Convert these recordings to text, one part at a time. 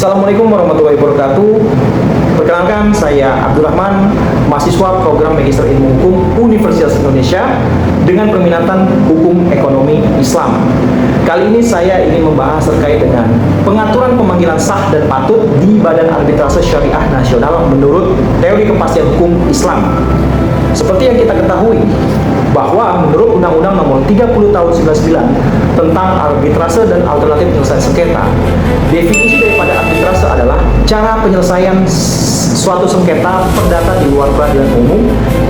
Assalamualaikum warahmatullahi wabarakatuh. Perkenalkan, saya Abdurrahman, mahasiswa program Magister Ilmu Hukum Universitas Indonesia dengan peminatan Hukum Ekonomi Islam. Kali ini saya ingin membahas terkait dengan pengaturan pemanggilan sah dan patut di Badan Arbitrase Syariah Nasional menurut teori kepastian hukum Islam. Seperti yang kita ketahui, bahwa menurut Undang-Undang Nomor 30 Tahun 99 tentang arbitrase dan alternatif penyelesaian sengketa, definisi daripada arbitrase adalah cara penyelesaian suatu sengketa perdata di luar peradilan umum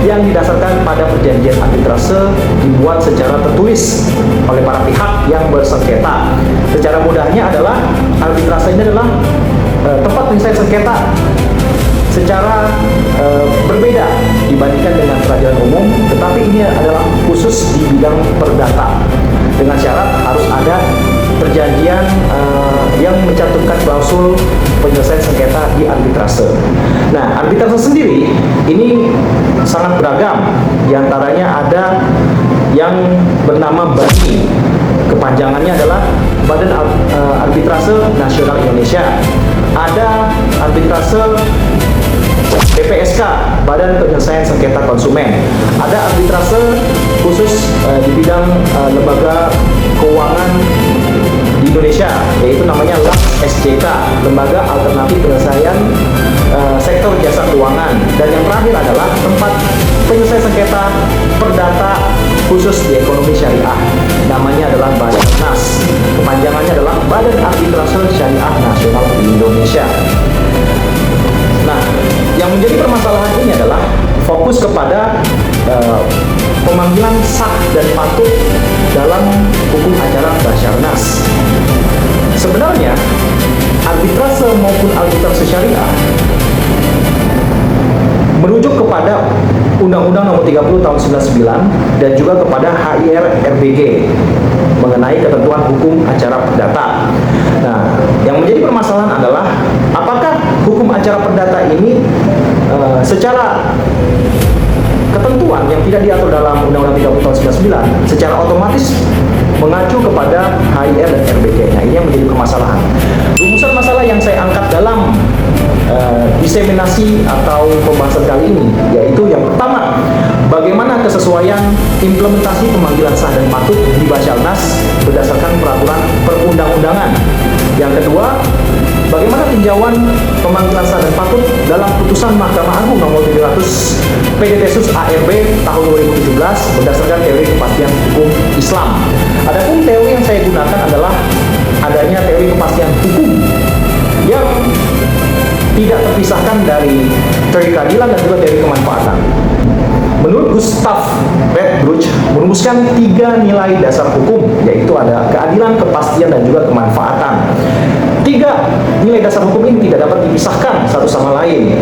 yang didasarkan pada perjanjian arbitrase dibuat secara tertulis oleh para pihak yang bersengketa. Secara mudahnya adalah arbitrase ini adalah tempat penyelesaian sengketa secara berbeda dibandingkan dengan peradilan umum, tetapi ini adalah khusus di bidang perdata dengan syarat harus ada perjanjian yang mencantumkan klausul penyelesaian sengketa di arbitrase. Nah, arbitrase sendiri ini sangat beragam. Di antaranya ada yang bernama BANI, kepanjangannya adalah Badan Arbitrase Nasional Indonesia. Ada arbitrase BPSK, Badan Penyelesaian Sengketa Konsumen. Ada arbitrase khusus di bidang lembaga keuangan di Indonesia, yaitu namanya LAS-SJK, Lembaga Alternatif Penyelesaian Sektor Jasa Keuangan. Dan yang terakhir adalah tempat penyelesaian sengketa perdata khusus di ekonomi syariah, namanya adalah BADANAS, kepanjangannya adalah Badan Arbitrase Syariah Nasional di Indonesia. Nah, yang menjadi permasalahan ini adalah fokus kepada pemanggilan sah dan patut dalam hukum acara Basarnas. Sebenarnya, arbitrase maupun arbitrase syariah merujuk kepada Undang-Undang Nomor 30 Tahun 99 dan juga kepada HIR RBG mengenai ketentuan hukum acara perdata. Nah, yang menjadi permasalahan adalah apakah hukum acara perdata ini secara ketentuan yang tidak diatur dalam Undang-Undang 30 Tahun 99 secara otomatis mengacu kepada HIR dan RBG. Nah, ini yang menjadi permasalahan. Rumusan masalah yang saya angkat dalam diseminasi atau pembahasan kali ini, yaitu yang pertama, bagaimana kesesuaian implementasi pemanggilan sah dan patut di Basarnas berdasarkan peraturan perundang-undangan. Yang kedua, bagaimana tinjauan pemanggilan sah dan patut dalam putusan Mahkamah Agung Nomor 700 PDTsus ARB tahun 2017 berdasarkan teori kepastian hukum Islam. Adapun teori yang saya gunakan adalah adanya teori kepastian hukum yang tidak terpisahkan dari teori keadilan dan juga teori kemanfaatan. Menurut Gustav Redbruch merumuskan 3 nilai dasar hukum, yaitu ada keadilan, kepastian, dan juga kemanfaatan. 3 nilai dasar hukum ini tidak dapat dipisahkan satu sama lain.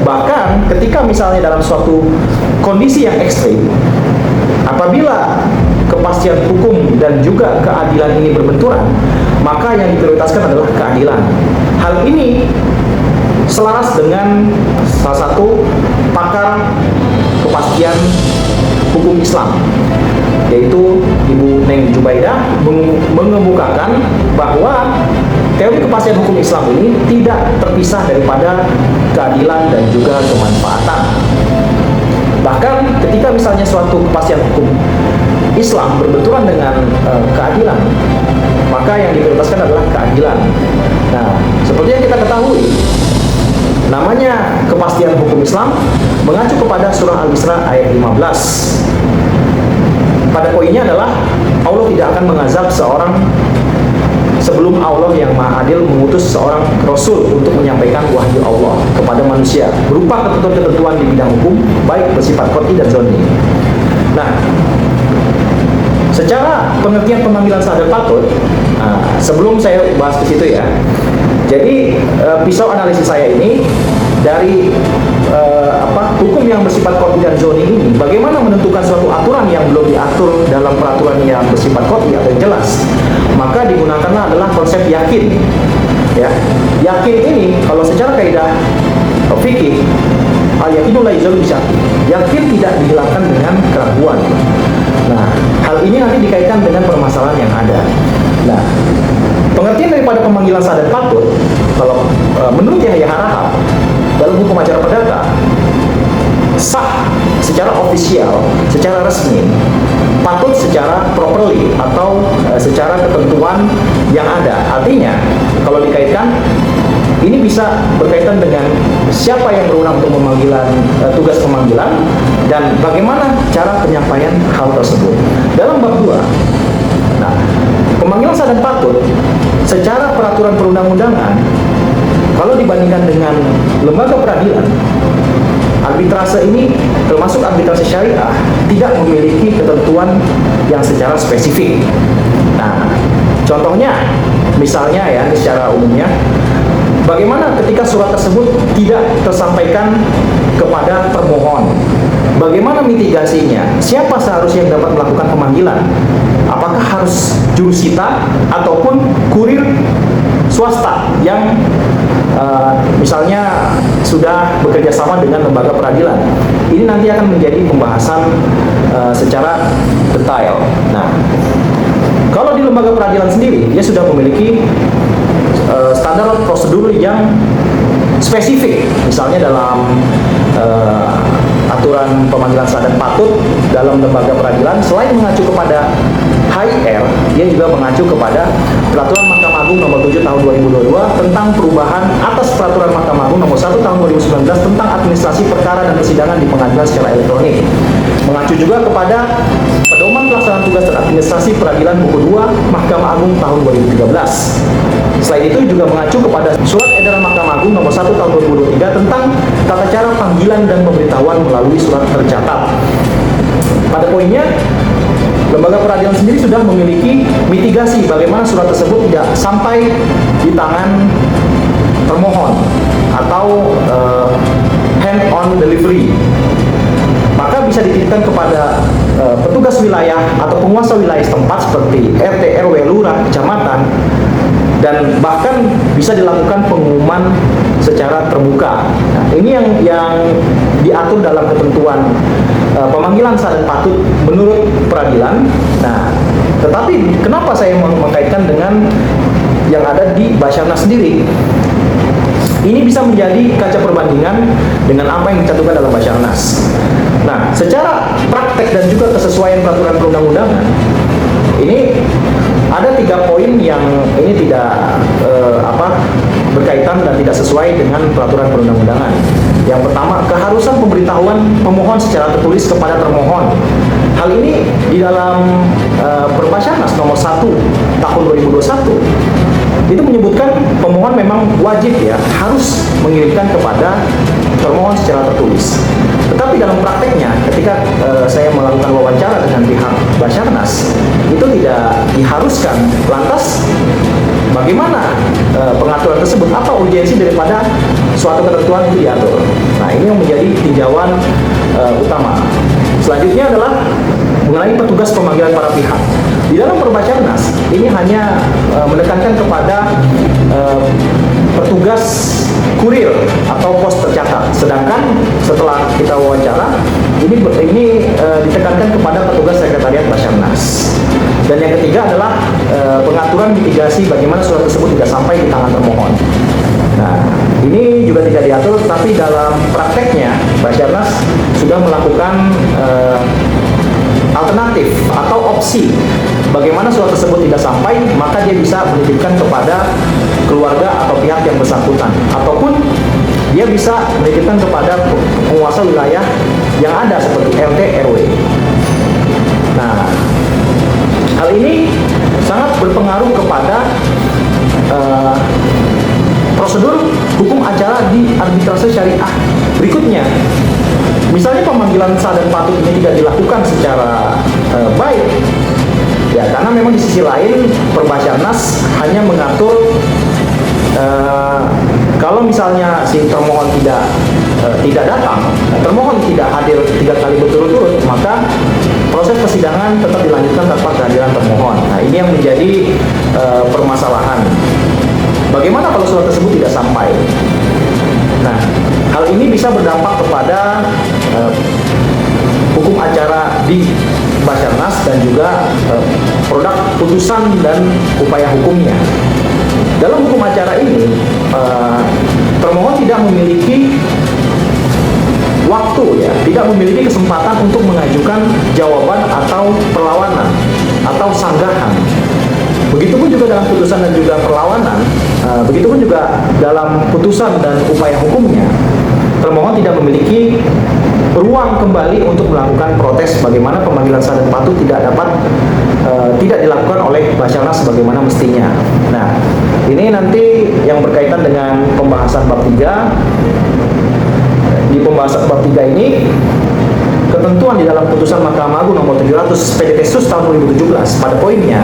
Bahkan ketika misalnya dalam suatu kondisi yang ekstrim, apabila kepastian hukum dan juga keadilan ini berbenturan, maka yang diprioritaskan adalah keadilan. Hal ini selaras dengan salah satu pakar kepastian hukum Islam, yaitu Ibu Neng Jubaidah, mengemukakan bahwa teori kepastian hukum Islam ini tidak terpisah daripada keadilan dan juga kemanfaatan. Bahkan ketika misalnya suatu kepastian hukum Islam berbenturan dengan keadilan, maka yang diprioritaskan adalah keadilan. Nah, seperti yang kita ketahui, namanya kepastian hukum Islam mengacu kepada surah Al-Isra ayat 15. Pada poinnya adalah Allah tidak akan mengazab seorang sebelum Allah yang Maha Adil mengutus seorang Rasul untuk menyampaikan wahyu Allah kepada manusia berupa ketentuan-ketentuan di bidang hukum baik bersifat qat'i dan dzanni. Nah, secara pengertian pemanggilan sah dan patut, sebelum saya bahas ke situ ya. Jadi pisau analisis saya ini dari hukum yang bersifat qat'i dan dzanni ini, bagaimana menentukan suatu aturan yang belum diatur dalam peraturan yang bersifat qat'i atau yang jelas, maka digunakanlah adalah konsep yakin. Ya, yakin ini kalau secara kaidah fikih, al-yakinu la yuzalu bisyaki, yakin tidak dihilangkan dengan keraguan. Nah, hal ini nanti dikaitkan dengan permasalahan yang ada. Nah, pengertian daripada pemanggilan sah dan patut, kalau menurut Yahya Harahap dalam hukum acara perdata, sah secara ofisial, secara resmi, patut secara properly atau secara ketentuan yang ada. Artinya, kalau dikaitkan, ini bisa berkaitan dengan siapa yang berwenang untuk tugas pemanggilan dan bagaimana cara penyampaian hal tersebut. Dalam bab 2, nah, pemanggilan sah dan patut secara peraturan perundang-undangan, kalau dibandingkan dengan lembaga peradilan, arbitrase ini termasuk arbitrase syariah tidak memiliki ketentuan yang secara spesifik. Nah, contohnya, misalnya ya, secara umumnya, bagaimana ketika surat tersebut tidak tersampaikan kepada termohon? Bagaimana mitigasinya? Siapa seharusnya yang dapat melakukan pemanggilan? Apakah harus jurusita ataupun kurir swasta yang misalnya sudah bekerja sama dengan lembaga peradilan? Ini nanti akan menjadi pembahasan secara detail. Nah, kalau di lembaga peradilan sendiri, dia sudah memiliki standar prosedur yang spesifik. Misalnya dalam aturan pemanggilan sah dan patut dalam lembaga peradilan, selain mengacu kepada HIR, dia juga mengacu kepada Peraturan Mahkamah Agung Nomor 7 Tahun 2022 tentang perubahan atas Peraturan Mahkamah Agung Nomor 1 Tahun 2019 tentang administrasi perkara dan persidangan di pengadilan secara elektronik. Mengacu juga kepada Pedoman Pelaksanaan Tugas dan Administrasi Peradilan Buku 2 Mahkamah Agung Tahun 2013. Selain itu juga mengacu kepada Surat Edaran Mahkamah Agung Nomor 1 Tahun 2023 tentang tata cara panggilan dan pemberitahuan melalui surat tercatat. Pada poinnya, lembaga peradilan sendiri sudah memiliki mitigasi bagaimana surat tersebut tidak sampai di tangan termohon atau hand on delivery. Maka bisa dititipkan kepada petugas wilayah atau penguasa wilayah setempat seperti RT, RW, lurah, kecamatan, dan bahkan bisa dilakukan pengumuman secara terbuka. Nah, ini yang diatur dalam ketentuan pemanggilan sah dan patut menurut peradilan. Nah, tetapi kenapa saya mengkaitkan dengan yang ada di Basarnas sendiri? Ini bisa menjadi kaca perbandingan dengan apa yang dicantumkan dalam Basarnas. Nah, secara praktek dan juga kesesuaian peraturan perundang-undangan, ini ada 3 poin yang ini tidak berkaitan dan tidak sesuai dengan peraturan perundang-undangan. Yang pertama, keharusan pemberitahuan pemohon secara tertulis kepada termohon. Hal ini di dalam Perbasarnas Nomor 1 Tahun 2021 itu menyebutkan pemohon memang wajib ya harus mengirimkan kepada termohon secara tertulis. Tetapi dalam prakteknya, ketika saya melakukan wawancara dengan pihak Basarnas, itu tidak diharuskan. Lantas, bagaimana pengaturan tersebut? Apa urgensi daripada suatu ketentuan itu diatur? Nah, ini yang menjadi tinjauan utama. Selanjutnya adalah mengenai petugas pemanggilan para pihak. Di dalam Perbasarnas, ini hanya menekankan kepada petugas kurir atau pos tercatat. Sedangkan setelah kita wawancara, ini ditekankan kepada petugas sekretariat Basarnas. Dan yang ketiga adalah pengaturan mitigasi bagaimana surat tersebut tidak sampai di tangan termohon. Nah, ini juga tidak diatur, tapi dalam prakteknya Basarnas sudah melakukan alternatif atau opsi bagaimana surat tersebut tidak sampai, maka dia bisa menitipkan kepada keluarga atau pihak yang bersangkutan, ataupun dia bisa menitipkan kepada penguasa wilayah yang ada seperti RT, RW. Nah, hal ini sangat berpengaruh kepada prosedur hukum acara di arbitrase syariah berikutnya. Misalnya pemanggilan sah dan patut ini tidak dilakukan secara baik, ya karena memang di sisi lain Perbasarnas hanya mengatur kalau misalnya si termohon tidak datang, termohon tidak hadir 3 kali berturut-turut, maka proses persidangan tetap dilanjutkan tanpa kehadiran termohon. Nah, ini yang menjadi permasalahan. Bagaimana kalau surat tersebut tidak sampai? Nah, hal ini bisa berdampak kepada hukum acara di Basarnas dan juga produk putusan dan upaya hukumnya. Dalam hukum acara ini, termohon tidak memiliki waktu, ya, tidak memiliki kesempatan untuk mengajukan jawaban atau perlawanan atau sanggahan. Begitupun juga dalam putusan dan juga perlawanan, begitupun juga dalam putusan dan upaya hukumnya, termohon tidak memiliki ruang kembali untuk melakukan protes bagaimana pemanggilan sah dan patut tidak dilakukan oleh Basarnas sebagaimana mestinya. Nah, ini nanti yang berkaitan dengan pembahasan bab 3. Di pembahasan bab 3 ini, ketentuan di dalam putusan Mahkamah Agung nomor 700 PDT-Sus tahun 2017 pada poinnya,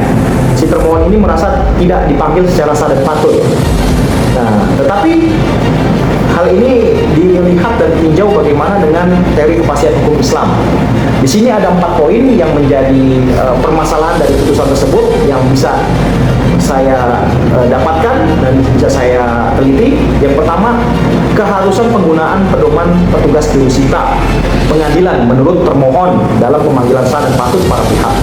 si termohon ini merasa tidak dipanggil secara sah dan patut. Nah, tetapi hal ini dilihat dan ditinjau bagaimana dengan teori kepastian hukum Islam. Di sini ada 4 poin yang menjadi permasalahan dari putusan tersebut yang bisa saya dapatkan dan bisa saya teliti. Yang pertama, keharusan penggunaan pedoman petugas geosita pengadilan menurut termohon dalam pemanggilan sah dan patut para pihak.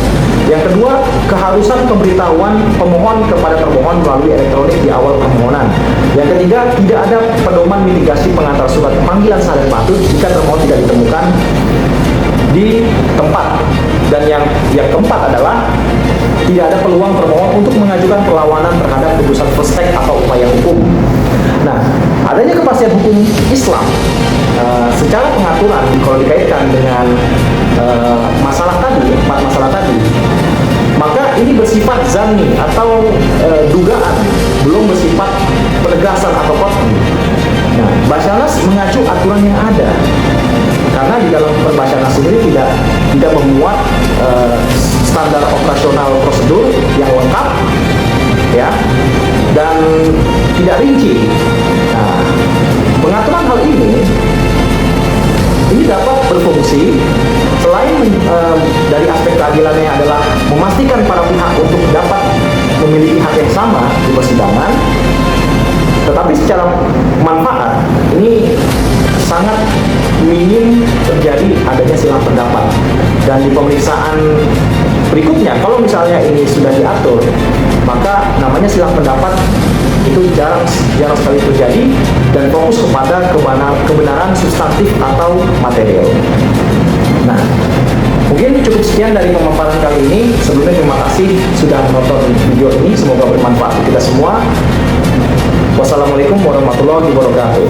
Yang kedua, keharusan pemberitahuan pemohon kepada termohon melalui elektronik di awal permohonan. Yang ketiga, tidak ada pedoman mitigasi pengantar surat panggilan sah dan patut jika termohon tidak ditemukan di tempat. Dan yang keempat adalah tidak ada peluang termohon untuk mengajukan perlawanan terhadap putusan perstek atau upaya hukum. Nah, adanya kepastian hukum Islam secara pengaturan kalau dikaitkan dengan masalah tadi, 4 masalah tadi, maka ini bersifat zanni atau dugaan, belum bersifat penegasan atau qat'i. Nah, Basarnas mengacu aturan yang ada, karena di dalam Basarnas sendiri tidak memuat standar operasional prosedur yang lengkap, ya, dan tidak rinci. Nah, pengaturan hal ini dapat berfungsi selain dari aspek keadilannya adalah memastikan para pihak untuk dapat memiliki hak yang sama di persidangan, tetapi secara manfaat ini sangat minim terjadi adanya silang pendapat. Dan di pemeriksaan berikutnya, kalau misalnya ini sudah diatur, maka namanya silang pendapat itu jarang sekali terjadi dan fokus kepada kebenaran substantif atau material. Nah, mungkin cukup sekian dari pemaparan kali ini. Sebelumnya terima kasih sudah menonton video ini, semoga bermanfaat untuk kita semua. Wassalamualaikum warahmatullahi wabarakatuh.